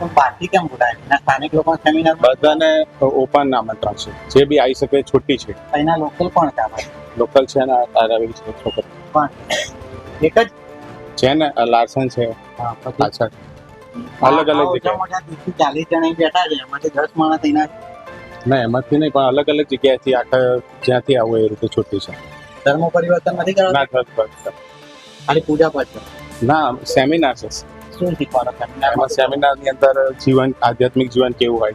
પણ બહારથી કેમ બોલાય એના સ્થાનિક લોકો સેમિનાર બધાને ઓપન આમંત્રણ છે, જે બી આવી શકે. છૂટી છે, એના લોકલ પણ છે આપણે લોકલ છે ને તારાવી છે, છોકરી પણ એક જ છે ને લાર્સન છે. હા, પછી પાછળ અલગ અલગ ઓછા જગ્યાએ મોટા 30 થી 40 જણા અહીં બેઠા છે, એમાંથી 10 માણસ એના ના એમાંથી નહીં, પણ અલગ અલગ જગ્યાએથી આખા જ્યાંથી આવું એ રીતે છૂટી છે. ધર્મ પરિવર્તન નથી ના કરાવતા, ખાલી પૂજા પાઠ છે. ના સેમિનાર છે. શું શીખવાનો એમાં સેમિનારમાં? સેમિનારની અંદર જીવન, આધ્યાત્મિક જીવન કેવું હોય,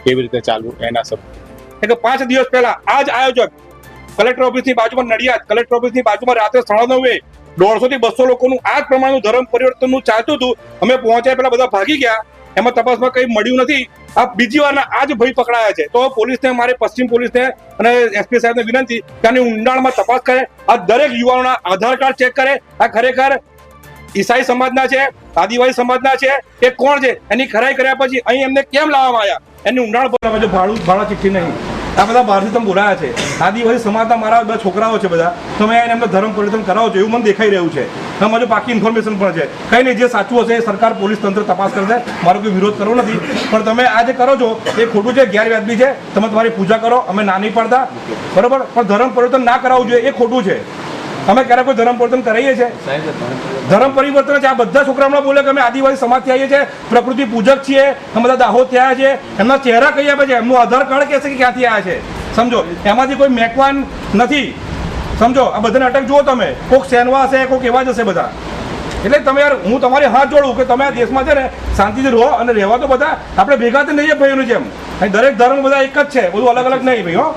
કેવી રીતે ચાલવું એના સબ. એટલે 5 દિવસ પહેલા આ જ આયોજક કલેક્ટર ઓફિસની બાજુમાં નડિયાદ કલેક્ટર ઓફિસની બાજુમાં રાત્રે 9:30 150 થી 200 લોકોનું આ જ પ્રમાણનું ધર્મ પરિવર્તનનું ચાલતું હતું. અમે પહોંચ્યા પહેલા બધા ભાગી ગયા, એમાં તપાસમાં કંઈ મળ્યું નથી. આ બીજી વારના આ જ ભય પકડાયા છે. તો પોલીસને, મારે પશ્ચિમ પોલીસને અને એસપી સાહેબને વિનંતી કે આની ઊંડાણમાં તપાસ કરે, આ દરેક યુવાનોના આધાર કાર્ડ ચેક કરે. આ ખરેખર ઈસાઈ સમાજના છે, આદિવાસી સમાજના છે કે કોણ છે, એની ખરાઈ કર્યા પછી અહીં એમને કેમ લાવવામાં આવ્યા, એની ઊંડાણ પર જો ભાડા ચિઠ્ઠી નહીં. આ બધા બહારથી તમે બોલાયા છે. આદિવાસી સમાજના મારા બધા છોકરાઓ છે બધા, તમે એમને ધર્મ પરિવર્તન કરાવો છો એવું મને દેખાઈ રહ્યું છે. મારી પાકી ઇન્ફોર્મેશન પણ છે. કંઈ નહીં, જે સાચું હશે એ સરકાર, પોલીસ તંત્ર તપાસ કરશે. મારો કોઈ વિરોધ કરવો નથી, પણ તમે આ જે કરો છો એ ખોટું છે, ગેરવ્યાજબી છે. તમે તમારી પૂજા કરો, અમે ના નહીં પાડતા, બરોબર, પણ ધર્મ પરિવર્તન ના કરાવવું જોઈએ એ ખોટું છે. અમે ક્યારે કોઈ ધર્મ પરિવર્તન કરાવીએ છીએ? ધર્મ પરિવર્તન છે. આ બધા છોકરા હમણાં બોલે કે અમે આદિવાસી સમાજથી આવીએ છીએ, પ્રકૃતિ પૂજક છીએ, અમે બધા દાહોદ થયા છે. એમના ચહેરા કઈ આપે છે, એમનું આધાર કાર્ડ કહેશે કે ક્યાંથી આવ્યા છે. સમજો, એમાંથી કોઈ મેકવાન નથી. સમજો, આ બધાને અટક જુઓ તમે, કોઈક સેનવા હશે, કોઈક એવા જ હશે બધા. એટલે તમે યાર, હું તમારી હાથ જોડું કે તમે આ દેશમાં છે ને શાંતિથી રહો, અને રહેવા તો બધા આપણે ભેગા તો નહીં ભાઈઓનું જેમ. દરેક ધર્મ બધા એક જ છે, બધું અલગ અલગ નહીં ભાઈ. હો.